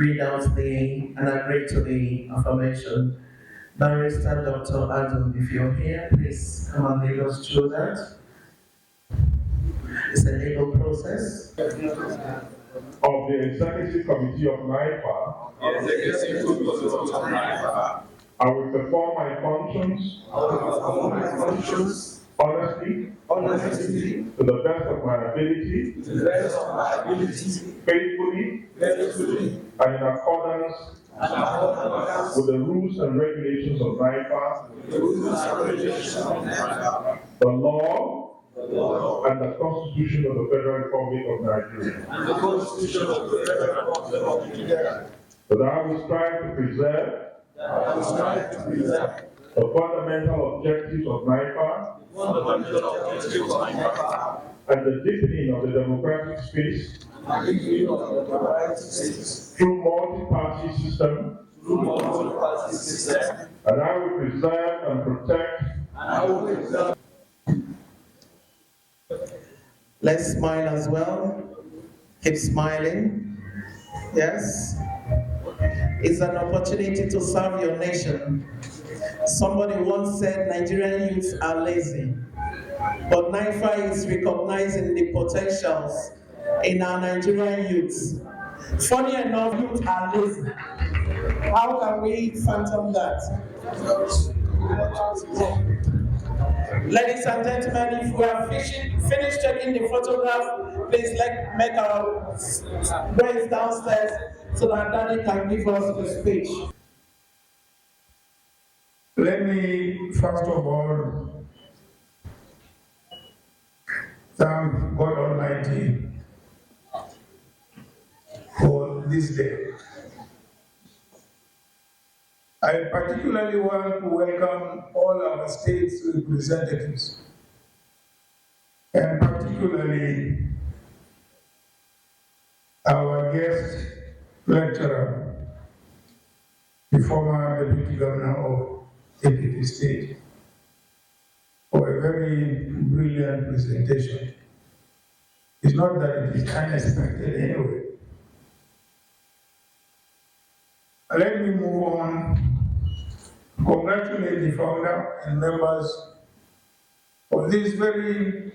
read out and agree to the affirmation. Barrister Dr. Adam, if you're here, please come and lead us through that. It's a legal process. Of the Executive Committee of Naira, I will perform my functions honestly, to the best of my ability, faithfully, and in accordance with the rules and regulations of Naira, the law, and the Constitution of the Federal Republic of Nigeria. That I will strive to preserve the fundamental objectives of Naira and the deepening of the democratic space through multi-party system, and I will preserve and protect. Let's smile as well. Keep smiling. Yes. It's an opportunity to serve your nation. Somebody once said Nigerian youths are lazy, but NIFA is recognizing the potentials in our Nigerian youths. Funny enough, youth are lazy. How can we fathom that? Ladies and gentlemen, if we are finished taking the photograph, please make our ways downstairs so that Danny can give us the speech. Let me first of all thank God Almighty for this day. I particularly want to welcome all our state's representatives, and particularly our guest lecturer, the former Deputy Governor of Atiku State, for a very brilliant presentation. It's not that it is unexpected anyway. Let me move on. Congratulate the founder and members of this very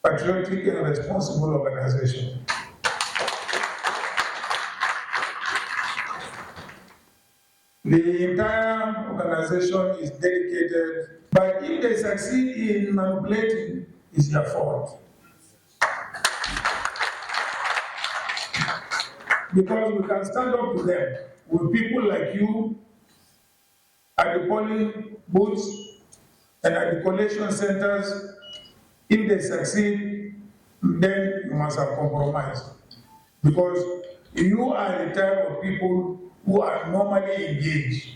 patriotic and responsible organization. The entire organization is dedicated, but if they succeed in manipulating, it's their fault. Because we can stand up to them with people like you at the polling booths and at the collation centers. If they succeed, then you must have compromised. Because you are the type of people who are normally engaged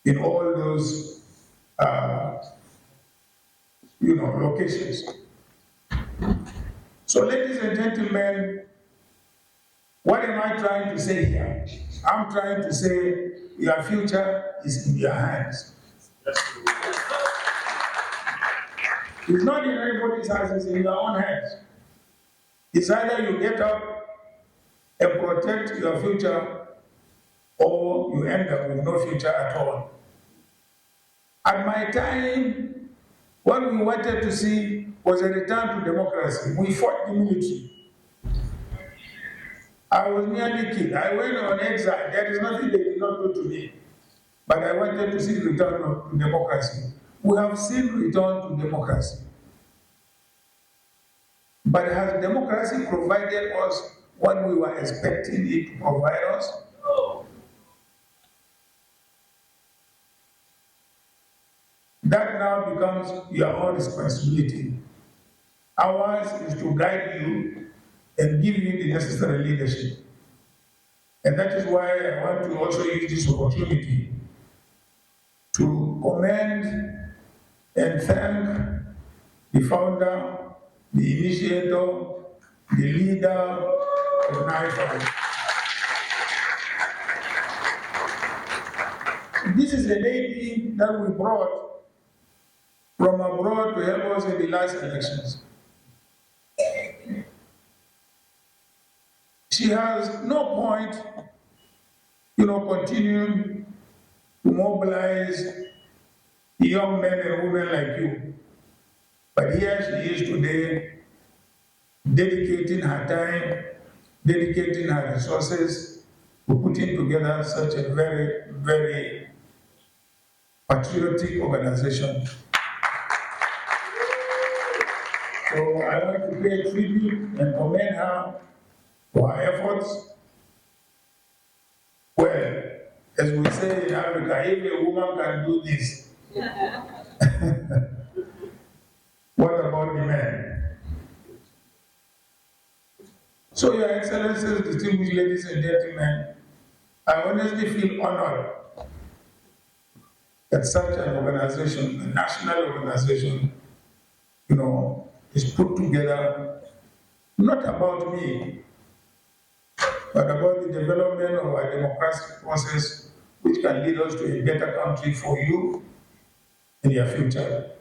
in all those, locations. So, ladies and gentlemen, what am I trying to say here? I'm trying to say your future is in your hands. It's not in anybody's hands, it's in your own hands. It's either you get up and protect your future, or you end up with no future at all. At my time, what we wanted to see was a return to democracy. We fought the military. I was nearly killed. I went on exile. There is nothing they did not do to me. But I wanted to see return to democracy. We have seen return to democracy. But has democracy provided us what we were expecting it to provide us? No. That now becomes your own responsibility. Ours is to guide you and give you the necessary leadership. And that is why I want to also use this opportunity to commend and thank the founder, the initiator, the leader of NIFA. This is a lady that we brought from abroad to help us in the last elections. she has no point, continuing to mobilize young men and women like you. But here she is today, dedicating her time, dedicating her resources to putting together such a very, very patriotic organization. So I want to pay tribute and commend her for her efforts. Well, as we say in Africa, if a woman can do this, what about the men? So, Your Excellencies, distinguished ladies and gentlemen, I honestly feel honored that such an organization, a national organization, is put together, not about me, but about the development of our democratic process, which can lead us to a better country for you in your future.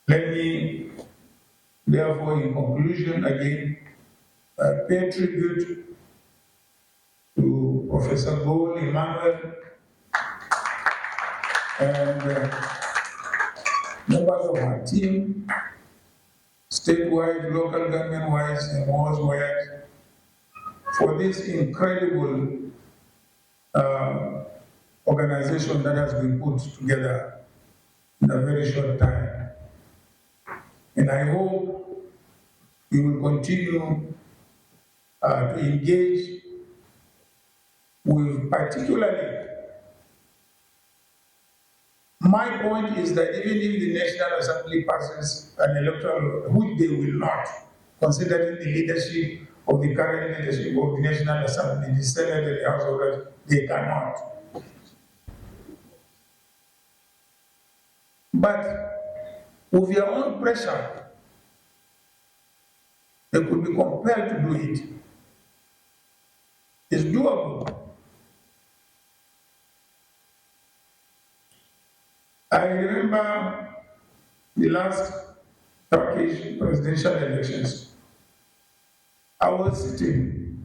Let me, therefore, in conclusion, again, pay tribute to Professor Gold Emmanuel and members of our team, statewide, local government-wise, and worldwide, for this incredible organization that has been put together in a very short time. And I hope you will continue to engage with particularly. My point is that even if the National Assembly passes an electoral, which they will not, considering the leadership of the current leadership of the National Assembly, the Senate and the House of Reps, they cannot. But with your own pressure, they could be compelled to do it. It's doable. I remember the last Turkish presidential elections. I was sitting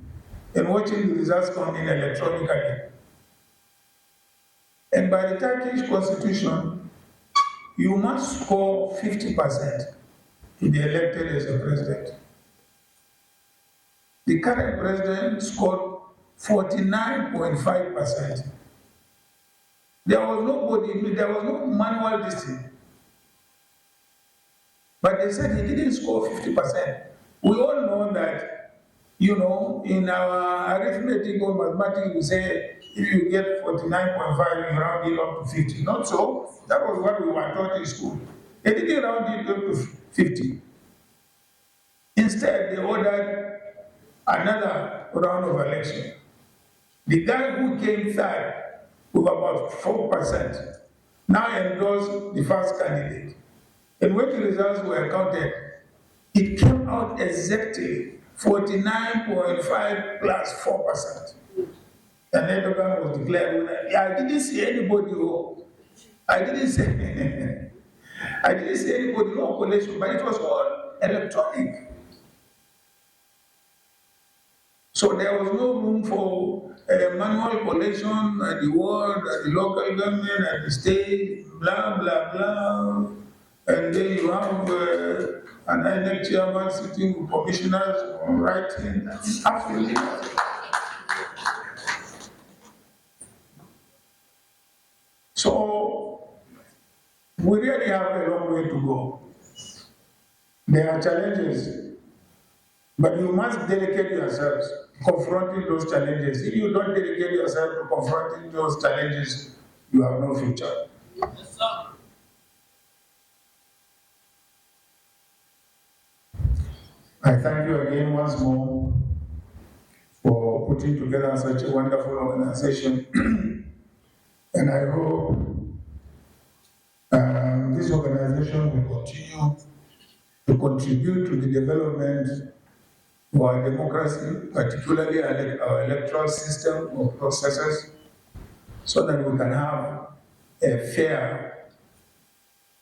and watching the results come in electronically. And by the Turkish constitution, you must score 50% to be elected as a president. The current president scored 49.5%. There was no manual decision. But they said he didn't score 50%. We all know that, in our arithmetic or mathematics, we say if you get 49.5, you round it up to 50. Not so. That was what we were taught in school. They didn't round it up to 50. Instead, they ordered another round of election. The guy who came third with about 4% now endorsed the first candidate. And when the results were counted, it came out exactly 49.5 plus 4%. And Erdogan was declared winner. I didn't see anybody. I didn't see anybody, no collation, but it was all electronic. So there was no room for manual collation at the ward, at the local government, at the state, blah, blah, blah. And then you have an INEC chairman sitting with commissioners writing. Absolutely not. So we really have a long way to go. There are challenges, but you must dedicate yourselves to confronting those challenges. If you don't dedicate yourself to confronting those challenges, you have no future. Yes, sir. I thank you again once more for putting together such a wonderful organization. And I hope this organization will continue to contribute to the development of our democracy, particularly our electoral system or processes, so that we can have a fair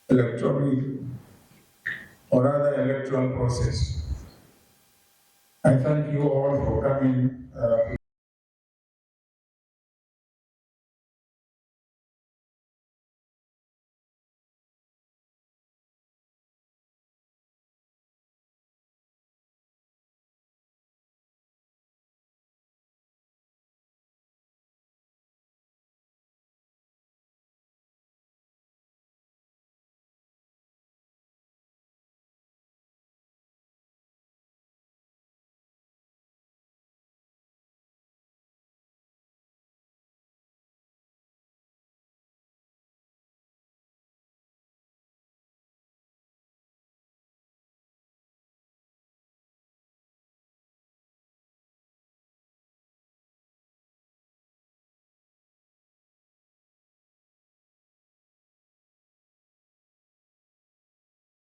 electoral process. I thank you all for coming